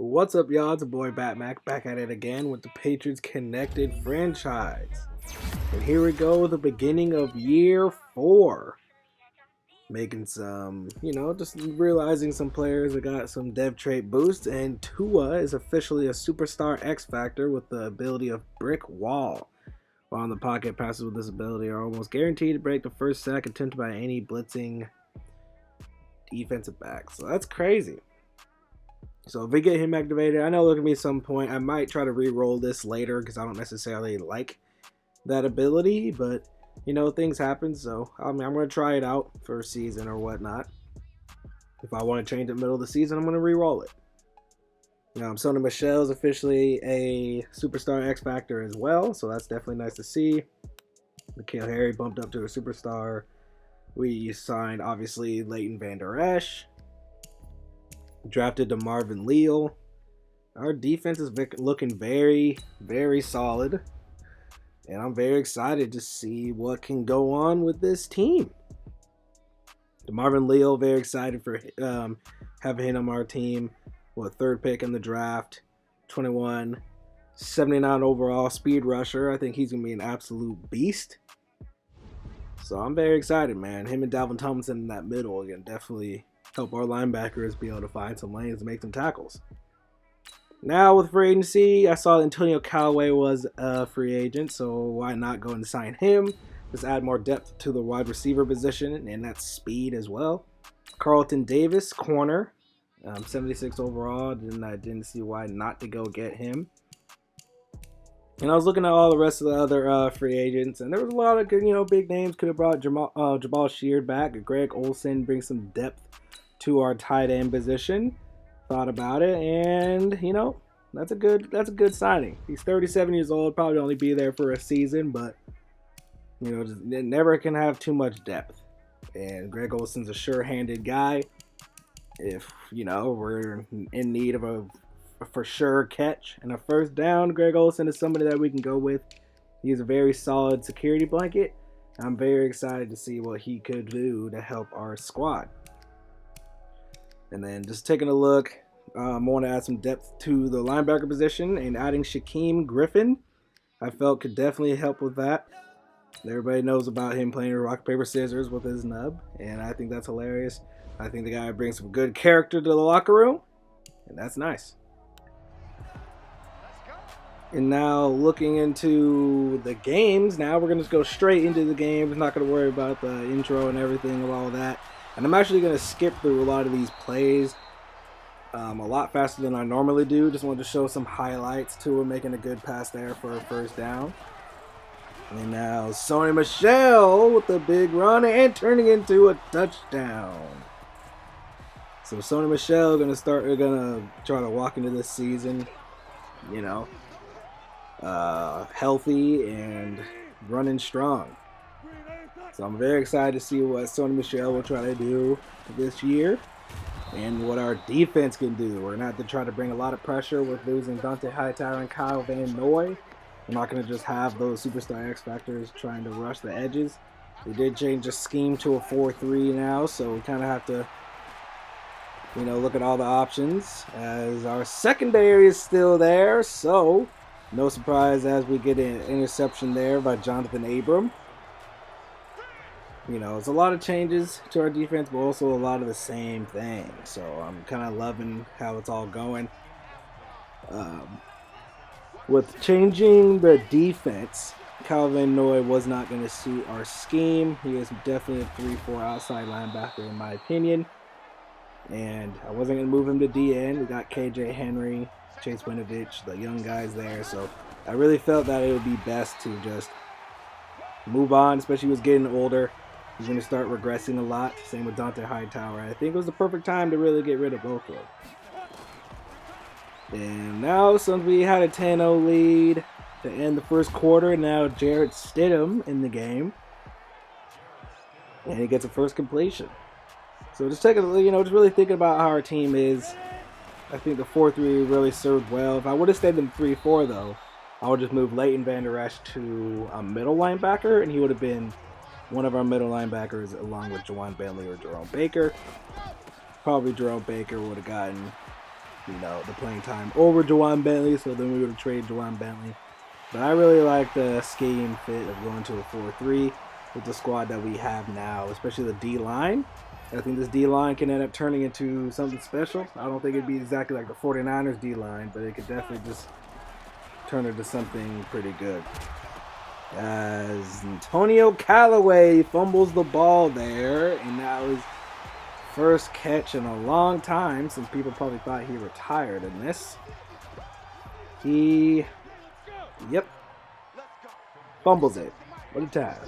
What's up, y'all? It's your boy Batmac back at it again with the Patriots Connected franchise. And here we go, the beginning of year 4. Making some, just realizing some players that got some dev trait boosts, and Tua is officially a superstar X Factor with the ability of Brick Wall. While in the pocket, passes with this ability are almost guaranteed to break the first sack attempted by any blitzing defensive back. So that's crazy. So if we get him activated, I know there's going to be some point. I might try to re-roll this later because I don't necessarily like that ability. But, things happen. So, I'm going to try it out for a season or whatnot. If I want to change it in the middle of the season, I'm going to re-roll it. Sony Michel is officially a Superstar X Factor as well. So that's definitely nice to see. N'Keal Harry bumped up to a Superstar. We signed, obviously, Leighton Vander Esch. Drafted to Marvin Leal. Our defense is looking very, very solid. And I'm very excited to see what can go on with this team. Marvin Leal, very excited for having him on our team. Third pick in the draft. 21. 79 overall speed rusher. I think he's going to be an absolute beast. So I'm very excited, man. Him and Dalvin Tomlinson in that middle again definitely help our linebackers be able to find some lanes and make some tackles. Now with free agency, I saw Antonio Callaway was a free agent, so why not go and sign him? Just add more depth to the wide receiver position, and that's speed as well. Carlton Davis, corner, 76 overall, and I didn't see why not to go get him. And I was looking at all the rest of the other free agents, and there was a lot of good, big names. Could have brought Jabal Sheard back. Greg Olsen brings some depth to our tight end position. Thought about it, and that's a good signing. He's 37 years old, probably only be there for a season, but just never can have too much depth. And Greg Olsen's a sure-handed guy. If we're in need of a for sure catch and a first down, Greg Olsen is somebody that we can go with. He's a very solid security blanket. I'm very excited to see what he could do to help our squad. And then just taking a look, I want to add some depth to the linebacker position, and adding Shaquem Griffin, I felt could definitely help with that. Everybody knows about him playing rock, paper, scissors with his nub, and I think that's hilarious. I think the guy brings some good character to the locker room, and that's nice. And now looking into the games, now we're going to go straight into the games. Not going to worry about the intro and everything of all that. And I'm actually going to skip through a lot of these plays a lot faster than I normally do. Just wanted to show some highlights to him making a good pass there for a first down. And now Sony Michel with the big run and turning into a touchdown. So Sony Michel going to try to walk into this season, healthy and running strong. So I'm very excited to see what Sony Michel will try to do this year and what our defense can do. We're going to have to try to bring a lot of pressure with losing Dante Hightower and Kyle Van Noy. We're not going to just have those superstar X Factors trying to rush the edges. We did change the scheme to a 4-3 now, so we kind of have to look at all the options as our secondary is still there. So no surprise as we get an interception there by Jonathan Abram. It's a lot of changes to our defense, but also a lot of the same thing. So I'm kind of loving how it's all going. With changing the defense, Kyle Van Noy was not going to suit our scheme. He is definitely a 3-4 outside linebacker in my opinion. And I wasn't going to move him to DN. We got KJ Henry, Chase Winovich, the young guys there. So I really felt that it would be best to just move on, especially he was getting older. He's going to start regressing a lot. Same with Dante Hightower. I think it was the perfect time to really get rid of both of them. And now, since we had a 10-0 lead to end the first quarter, now Jarrett Stidham in the game. And he gets a first completion. So just taking, just really thinking about how our team is. I think the 4-3 really served well. If I would have stayed in 3-4 though, I would just move Leighton Vander Esch to a middle linebacker, and he would have been one of our middle linebackers along with Juwan Bentley or Jerome Baker. Probably Jerome Baker would have gotten the playing time over Juwan Bentley, so then we would have traded Juwan Bentley. But I really like the scheme fit of going to a 4-3 with the squad that we have now, especially the D-line. I think this D-line can end up turning into something special. I don't think it'd be exactly like the 49ers D-line, but it could definitely just turn into something pretty good. As Antonio Callaway fumbles the ball there, and that was first catch in a long time since people probably thought he retired in this. Yep, fumbles it. What a time.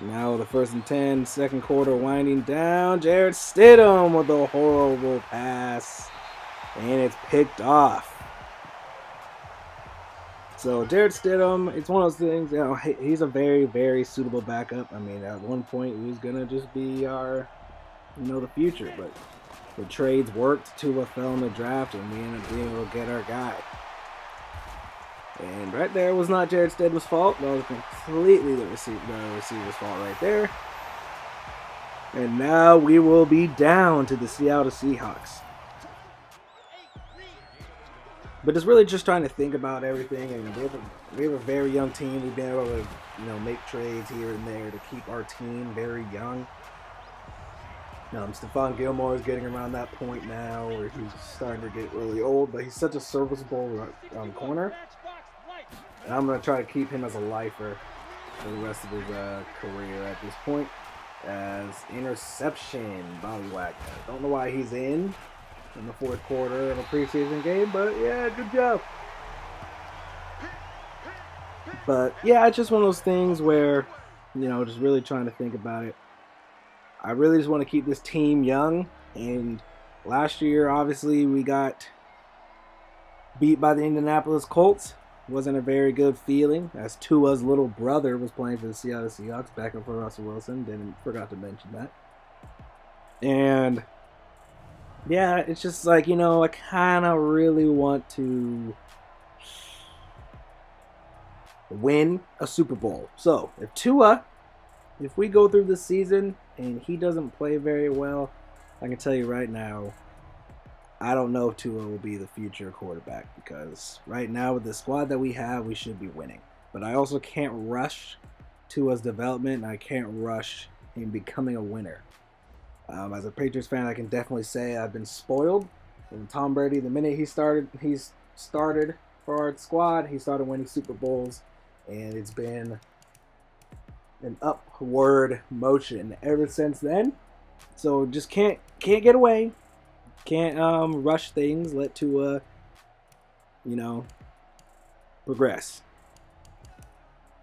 Now the 1st and 10, second quarter winding down. Jarrett Stidham with a horrible pass, and it's picked off. So Jarrett Stidham, it's one of those things, he's a very, very suitable backup. I mean, at one point he was going to just be our, the future. But the trades worked, Tua fell in the draft, and we ended up being able to get our guy. And right there was not Jarrett Stidham's fault. That was completely the receiver's fault right there. And now we will be down to the Seattle Seahawks. But it's really just trying to think about everything. And we have a very young team. We've been able to, make trades here and there to keep our team very young. Stephon Gilmore is getting around that point now where he's starting to get really old, but he's such a serviceable corner. And I'm going to try to keep him as a lifer for the rest of his career at this point. As interception, Bobby Wagner. Don't know why he's in the 4th quarter of a preseason game, but yeah, good job. But yeah, it's just one of those things where, just really trying to think about it. I really just want to keep this team young. And last year, obviously, we got beat by the Indianapolis Colts. Wasn't a very good feeling, as Tua's little brother was playing for the Seattle Seahawks, backing for Russell Wilson. Forgot to mention that. And yeah, it's just like, I kind of really want to win a Super Bowl. So if we go through the season and he doesn't play very well, I can tell you right now, I don't know if Tua will be the future quarterback, because right now with the squad that we have, we should be winning. But I also can't rush Tua's development, and I can't rush him becoming a winner. As a Patriots fan, I can definitely say I've been spoiled. And Tom Brady, the minute he started for our squad, he started winning Super Bowls, and it's been an upward motion ever since then. So just can't get away. Can't rush things. Let Tua, progress.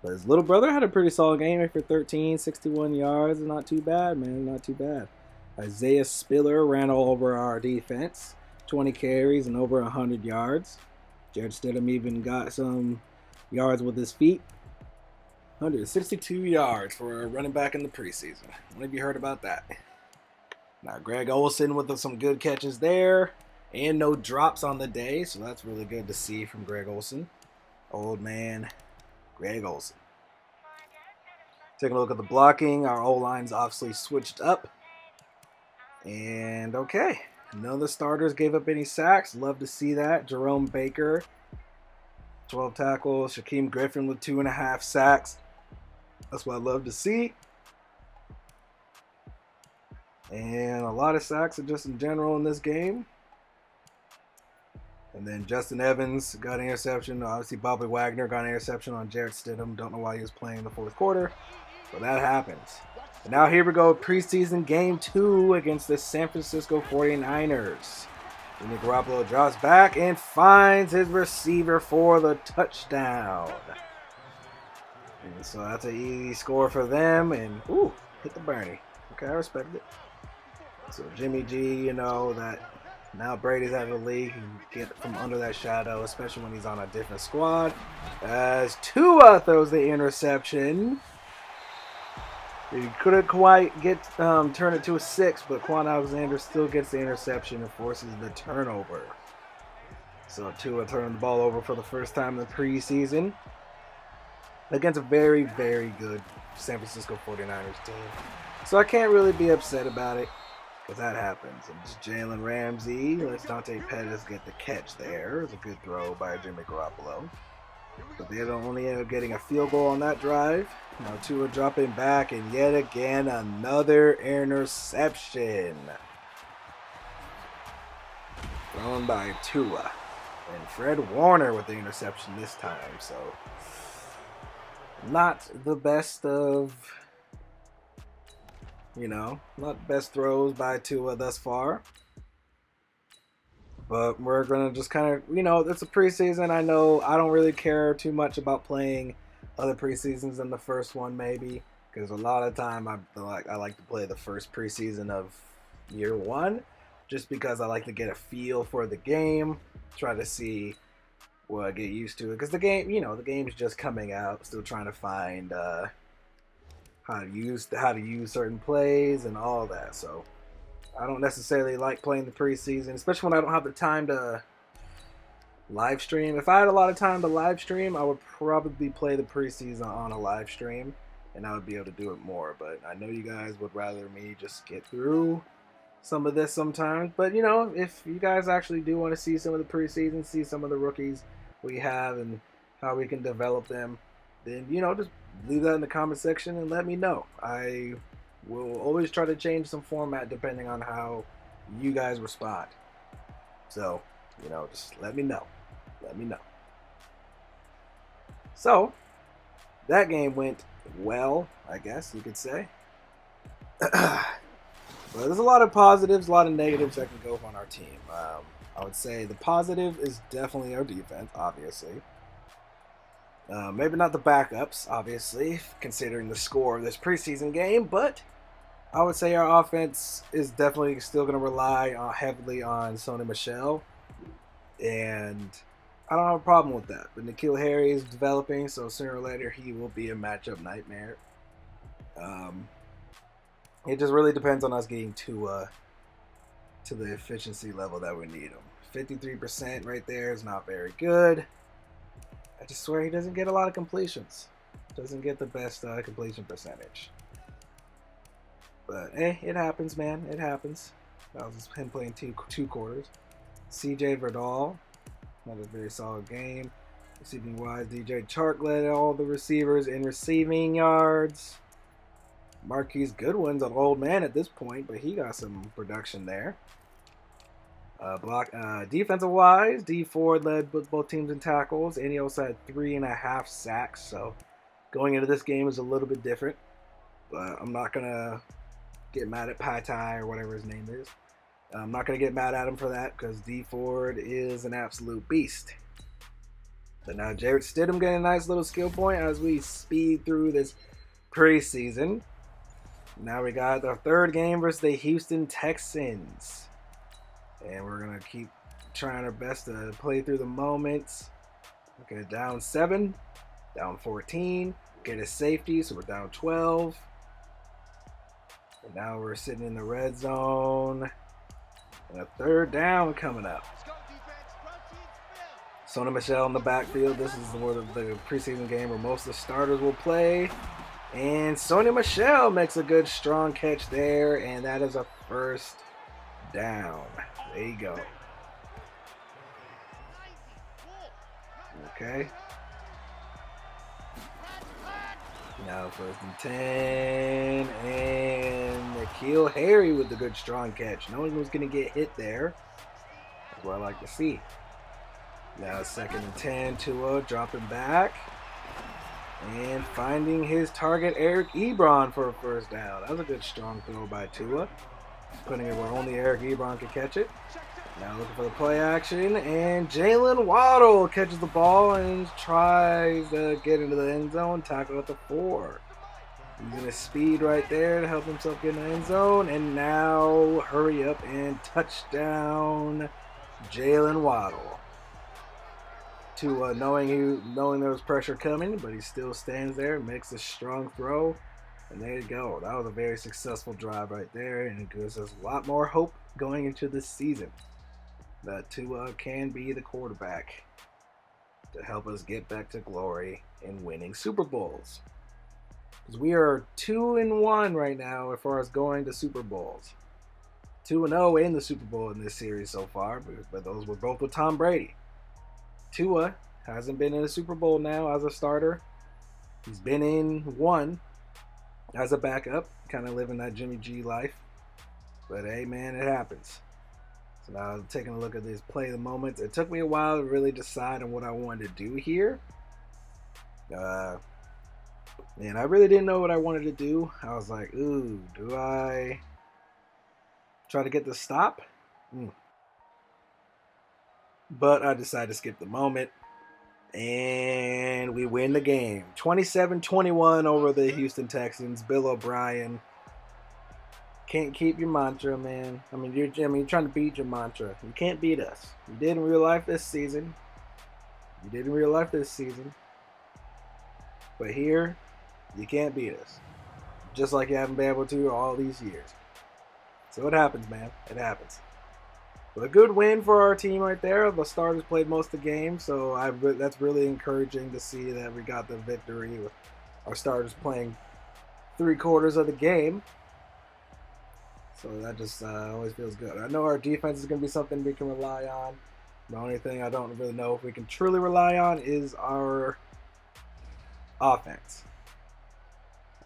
But his little brother had a pretty solid game for 61 yards. Not too bad, man. Not too bad. Isaiah Spiller ran all over our defense. 20 carries and over 100 yards. Jarrett Stidham even got some yards with his feet. 162 yards for a running back in the preseason. When have you heard about that? Now, Greg Olsen with some good catches there. And no drops on the day. So that's really good to see from Greg Olsen. Old man Greg Olsen. Taking a look at the blocking. Our O-line's obviously switched up. And okay. None of the starters gave up any sacks. Love to see that. Jerome Baker, 12 tackles. Shaquem Griffin with 2.5 sacks. That's what I love to see. And a lot of sacks just in general in this game. And then Justin Evans got an interception. Obviously, Bobby Wagner got an interception on Jarrett Stidham. Don't know why he was playing in the 4th quarter. But that happens. And now here we go. Preseason game 2 against the San Francisco 49ers. Jimmy Garoppolo drops back and finds his receiver for the touchdown. And so that's an easy score for them. And, hit the Bernie. Okay, I respect it. So Jimmy G, that now Brady's out of the league. He can get from under that shadow, especially when he's on a different squad. As Tua throws the interception. He couldn't quite turn it to a 6, but Quan Alexander still gets the interception and forces the turnover. So Tua turned the ball over for the first time in the preseason against a very, very good San Francisco 49ers team. So I can't really be upset about it. But that happens. And it's Jalen Ramsey lets Dante Pettis get the catch there. It's a good throw by Jimmy Garoppolo. But they don't only end up getting a field goal on that drive. Now Tua dropping back, and yet again another interception. Thrown by Tua. And Fred Warner with the interception this time. So not the best of, not the best throws by Tua thus far. But we're going to just kind of, it's a preseason. I know I don't really care too much about playing other preseasons than the first one, maybe. Because a lot of time I like to play the first preseason of year one. Just because I like to get a feel for the game. Try to see what I get used to it. Because the game, the game's just coming out. Still trying to find how to use certain plays and all that. So I don't necessarily like playing the preseason, especially when I don't have the time to live stream. If I had a lot of time to live stream, I would probably play the preseason on a live stream, and I would be able to do it more. But I know you guys would rather me just get through some of this sometimes. But, if you guys actually do want to see some of the preseason, see some of the rookies we have and how we can develop them, then, just leave that in the comment section and let me know. I will always try to change some format depending on how you guys respond. So, just let me know. Let me know. So, that game went well, I guess you could say. But there's a lot of positives, a lot of negatives that can go on our team. I would say the positive is definitely our defense, obviously. Maybe not the backups, obviously, considering the score of this preseason game, but I would say our offense is definitely still going to rely heavily on Sony Michel, and I don't have a problem with that. But N'Keal Harry is developing, so sooner or later he will be a matchup nightmare. It just really depends on us getting to the efficiency level that we need him. 53% right there is not very good. I just swear he doesn't get a lot of completions. Doesn't get the best completion percentage. But, it happens, man. It happens. That was just him playing two quarters. CJ Verdal, another very solid game. Receiving wise, DJ Chark led all the receivers in receiving yards. Marquise Goodwin's an old man at this point, but he got some production there. Defensive wise, D Ford led both teams in tackles, and he also had 3.5 sacks. So going into this game is a little bit different. But I'm not gonna get mad at Patai or whatever his name is. I'm not gonna get mad at him for that because D Ford is an absolute beast. But now Jarrett Stidham getting a nice little skill point as we speed through this preseason. Now we got our third game versus the Houston Texans. And we're going to keep trying our best to play through the moments. Okay, down 7, down 14, get a safety, so we're down 12. And now we're sitting in the red zone. And a third down coming up. Sony Michel in the backfield. This is where the preseason game where most of the starters will play. And Sony Michel makes a good strong catch there, and that is a first down. There you go. Okay. Now first and 10, and N'Keal Harry with the good strong catch. No one was going to get hit there. That's what I like to see. Now second and 10, Tua dropping back. And finding his target, Eric Ebron, for a first down. That was a good strong throw by Tua. Putting it where only Eric Ebron could catch it. Now looking for the play action. And Jalen Waddle catches the ball and tries to get into the end zone. Tackle at the 4. Using his speed right there to help himself get in the end zone. And now hurry up and touchdown, Jalen Waddle. Tua knowing there was pressure coming, but he still stands there, makes a strong throw, and there you go. That was a very successful drive right there, and it gives us a lot more hope going into this season that Tua can be the quarterback to help us get back to glory in winning Super Bowls. Because we are 2-1 right now as far as going to Super Bowls. 2-0 in the Super Bowl in this series so far, but those were both with Tom Brady. Tua hasn't been in a Super Bowl now as a starter. He's been in one as a backup, kind of living that Jimmy G life. But hey, man, it happens. So now taking a look at this play of the moments. It took me a while to really decide on what I wanted to do here. Man, I really didn't know what I wanted to do. I was like, ooh, do I try to get the stop? But I decided to skip the moment. And we win the game. 27-21 over the Houston Texans. Bill O'Brien. Can't keep your mantra, man. You're trying to beat your mantra. You can't beat us. You did in real life this season. But here, you can't beat us. Just like you haven't been able to all these years. So it happens, man. It happens. But a good win for our team right there. The starters played most of the game, so that's really encouraging to see that we got the victory with our starters playing 3/4 of the game. So that just always feels good. I know our defense is going to be something we can rely on. The only thing I don't really know if we can truly rely on is our offense.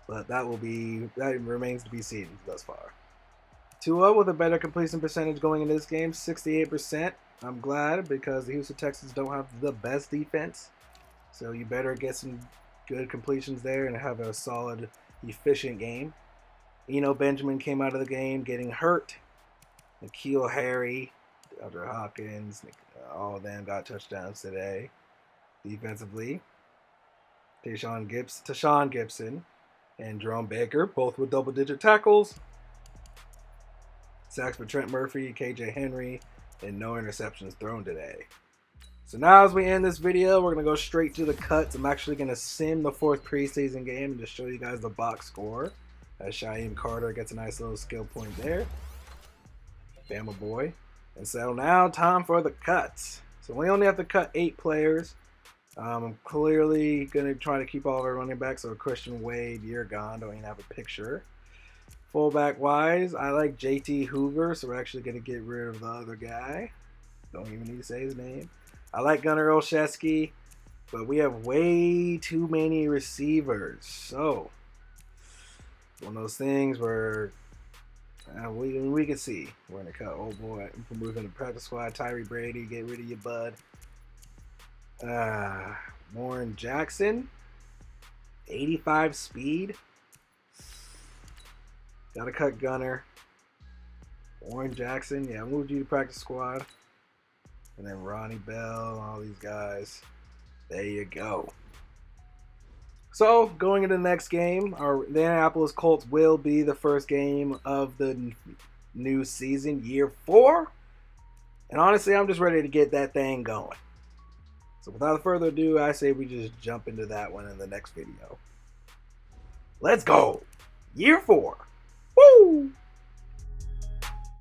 But that remains to be seen thus far. Tua with a better completion percentage going into this game, 68%. I'm glad because the Houston Texans don't have the best defense. So you better get some good completions there and have a solid, efficient game. Benjamin came out of the game getting hurt. N'Keal Harry, DeAndre Hopkins, all of them got touchdowns today. Defensively, Tashawn Gibson and Jerome Baker, both with double-digit tackles. Sacks for Trent Murphy, KJ Henry, and no interceptions thrown today. So now as we end this video, we're going to go straight to the cuts. I'm actually going to sim the 4th preseason game and just show you guys the box score. As Shaheem Carter gets a nice little skill point there. Bama boy. And so now time for the cuts. So we only have to cut 8 players. I'm clearly going to try to keep all of our running backs. So Christian Wade, you're gone. Don't even have a picture. Fullback wise, I like JT Hoover, so we're actually going to get rid of the other guy. Don't even need to say his name. I like Gunnar Olszewski, but we have way too many receivers. So, one of those things where we can see. We're going to cut, oh boy, we're moving to practice squad. Tyree Brady, get rid of your bud. Warren Jackson, 85 speed. Gotta cut Gunner. Warren Jackson, yeah, I moved you to practice squad. And then Ronnie Bell, all these guys. There you go. So, going into the next game, the Indianapolis Colts will be the first game of the new season, year 4. And honestly, I'm just ready to get that thing going. So without further ado, I say we just jump into that one in the next video. Let's go! Year 4! Woo!